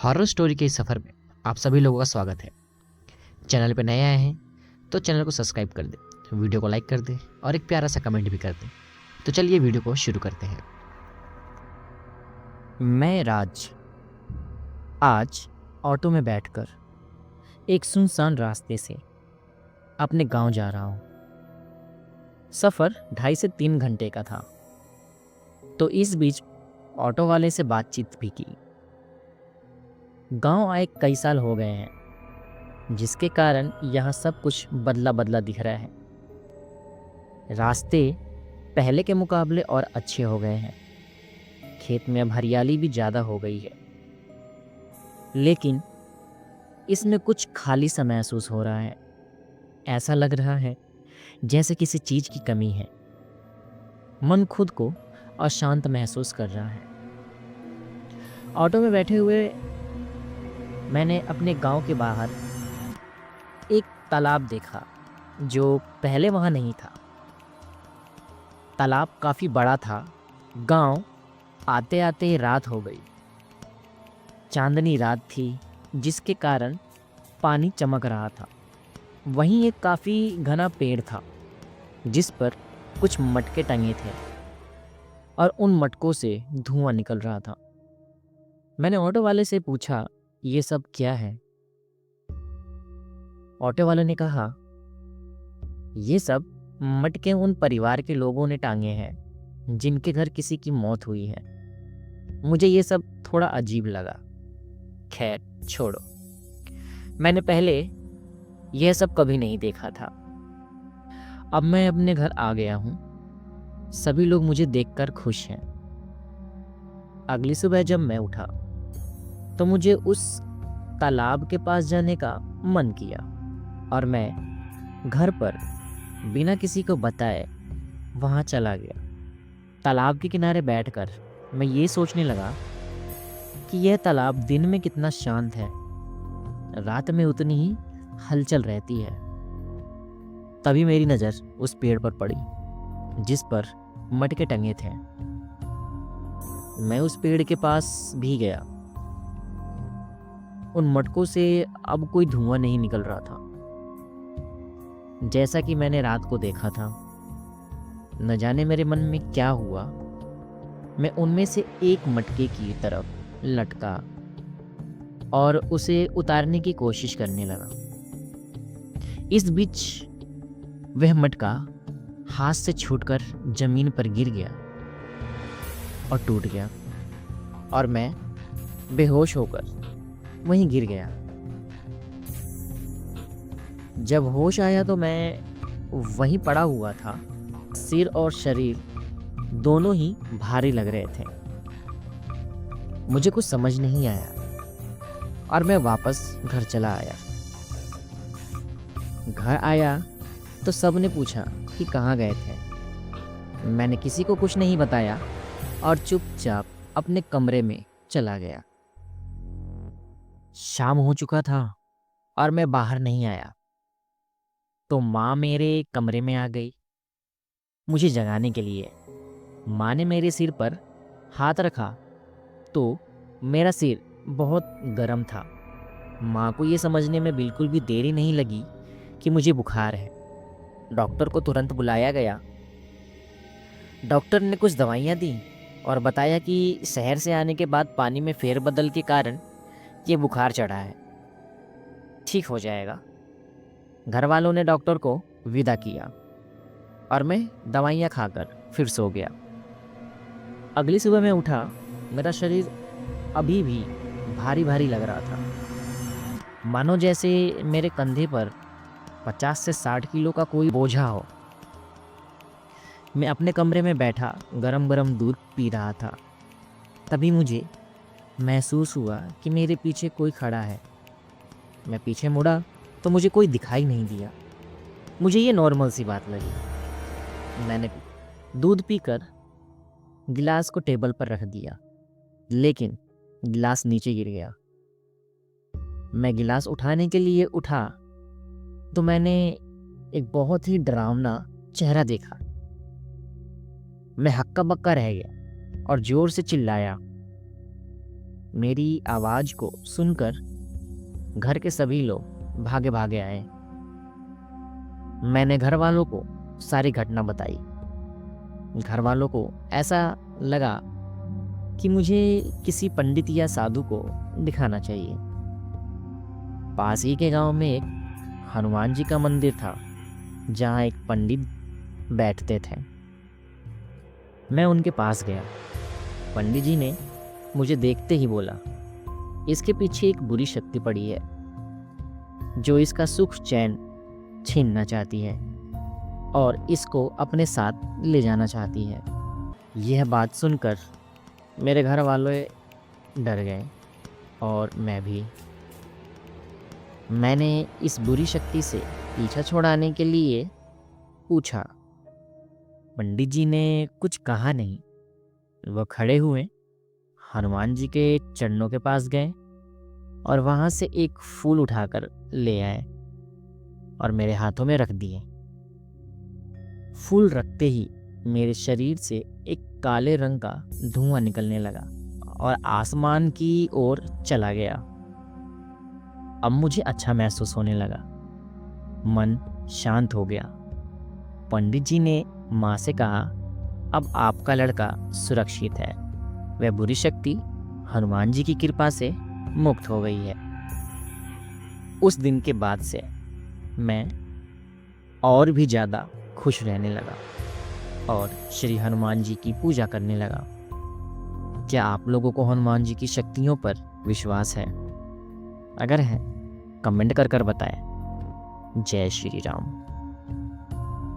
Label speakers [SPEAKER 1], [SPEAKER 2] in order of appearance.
[SPEAKER 1] Horror story के इस सफ़र में आप सभी लोगों का स्वागत है। चैनल पे नए आए हैं तो चैनल को सब्सक्राइब कर दें, वीडियो को लाइक कर दें और एक प्यारा सा कमेंट भी कर दें। तो चलिए वीडियो को शुरू करते हैं।
[SPEAKER 2] मैं राज आज ऑटो में बैठकर एक सुनसान रास्ते से अपने गांव जा रहा हूं। सफ़र 2.5 से 3 घंटे का था, तो इस बीच ऑटो वाले से बातचीत भी की। गांव आए कई साल हो गए हैं, जिसके कारण यहाँ सब कुछ बदला बदला दिख रहा है। रास्ते पहले के मुकाबले और अच्छे हो गए हैं। खेत में अब हरियाली भी ज़्यादा हो गई है, लेकिन इसमें कुछ खाली सा महसूस हो रहा है। ऐसा लग रहा है जैसे किसी चीज़ की कमी है। मन खुद को अशांत महसूस कर रहा है। ऑटो में बैठे हुए मैंने अपने गांव के बाहर एक तालाब देखा, जो पहले वहाँ नहीं था। तालाब काफ़ी बड़ा था। गांव आते आते रात हो गई। चांदनी रात थी, जिसके कारण पानी चमक रहा था। वहीं एक काफ़ी घना पेड़ था, जिस पर कुछ मटके टंगे थे और उन मटकों से धुआं निकल रहा था। मैंने ऑटो वाले से पूछा, ये सब क्या है? ऑटो वाले ने कहा, ये सब मटके उन परिवार के लोगों ने टांगे हैं जिनके घर किसी की मौत हुई है। मुझे ये सब थोड़ा अजीब लगा। खैर छोड़ो, मैंने पहले यह सब कभी नहीं देखा था। अब मैं अपने घर आ गया हूँ। सभी लोग मुझे देखकर खुश हैं। अगली सुबह जब मैं उठा तो मुझे उस तालाब के पास जाने का मन किया और मैं घर पर बिना किसी को बताए वहाँ चला गया। तालाब के किनारे बैठकर मैं ये सोचने लगा कि यह तालाब दिन में कितना शांत है, रात में उतनी ही हलचल रहती है। तभी मेरी नज़र उस पेड़ पर पड़ी जिस पर मटके टंगे थे। मैं उस पेड़ के पास भी गया। उन मटकों से अब कोई धुआं नहीं निकल रहा था, जैसा कि मैंने रात को देखा था। न जाने मेरे मन में क्या हुआ, मैं उनमें से एक मटके की तरफ लटका और उसे उतारने की कोशिश करने लगा। इस बीच वह मटका हाथ से छूटकर जमीन पर गिर गया और टूट गया और मैं बेहोश होकर वहीं गिर गया। जब होश आया तो मैं वहीं पड़ा हुआ था। सिर और शरीर दोनों ही भारी लग रहे थे। मुझे कुछ समझ नहीं आया और मैं वापस घर चला आया। घर आया तो सब ने पूछा कि कहाँ गए थे। मैंने किसी को कुछ नहीं बताया और चुपचाप अपने कमरे में चला गया। शाम हो चुका था और मैं बाहर नहीं आया, तो माँ मेरे कमरे में आ गई मुझे जगाने के लिए। माँ ने मेरे सिर पर हाथ रखा तो मेरा सिर बहुत गर्म था। माँ को ये समझने में बिल्कुल भी देरी नहीं लगी कि मुझे बुखार है। डॉक्टर को तुरंत बुलाया गया। डॉक्टर ने कुछ दवाइयाँ दी और बताया कि शहर से आने के बाद पानी में फेरबदल के कारण ये बुखार चढ़ा है, ठीक हो जाएगा। घर वालों ने डॉक्टर को विदा किया और मैं दवाइयाँ खाकर फिर सो गया। अगली सुबह मैं उठा, मेरा शरीर अभी भी भारी भारी लग रहा था, मानो जैसे मेरे कंधे पर 50 से 60 किलो का कोई बोझा हो। मैं अपने कमरे में बैठा गरम गरम दूध पी रहा था। तभी मुझे महसूस हुआ कि मेरे पीछे कोई खड़ा है। मैं पीछे मुड़ा तो मुझे कोई दिखाई नहीं दिया। मुझे ये नॉर्मल सी बात लगी। मैंने दूध पीकर गिलास को टेबल पर रख दिया, लेकिन गिलास नीचे गिर गया। मैं गिलास उठाने के लिए उठा तो मैंने एक बहुत ही डरावना चेहरा देखा। मैं हक्का बक्का रह गया और जोर से चिल्लाया, मेरी आवाज़ को सुनकर घर के सभी लोग भागे भागे आए। मैंने घर वालों को सारी घटना बताई। घर वालों को ऐसा लगा कि मुझे किसी पंडित या साधु को दिखाना चाहिए। पास ही के गांव में एक हनुमान जी का मंदिर था, जहां एक पंडित बैठते थे। मैं उनके पास गया। पंडित जी ने मुझे देखते ही बोला, इसके पीछे एक बुरी शक्ति पड़ी है जो इसका सुख चैन छीनना चाहती है और इसको अपने साथ ले जाना चाहती है। यह बात सुनकर मेरे घर वाले डर गए और मैं भी। मैंने इस बुरी शक्ति से पीछा छुड़ाने के लिए पूछा। पंडित जी ने कुछ कहा नहीं। वह खड़े हुए हनुमान जी के चरणों के पास गए और वहां से एक फूल उठाकर ले आए और मेरे हाथों में रख दिए। फूल रखते ही मेरे शरीर से एक काले रंग का धुआं निकलने लगा और आसमान की ओर चला गया। अब मुझे अच्छा महसूस होने लगा। मन शांत हो गया। पंडित जी ने माँ से कहा, अब आपका लड़का सुरक्षित है। वह बुरी शक्ति हनुमान जी की कृपा से मुक्त हो गई है। उस दिन के बाद से मैं और भी ज़्यादा खुश रहने लगा और श्री हनुमान जी की पूजा करने लगा। क्या आप लोगों को हनुमान जी की शक्तियों पर विश्वास है? अगर है, कमेंट कर बताएं। जय श्री राम।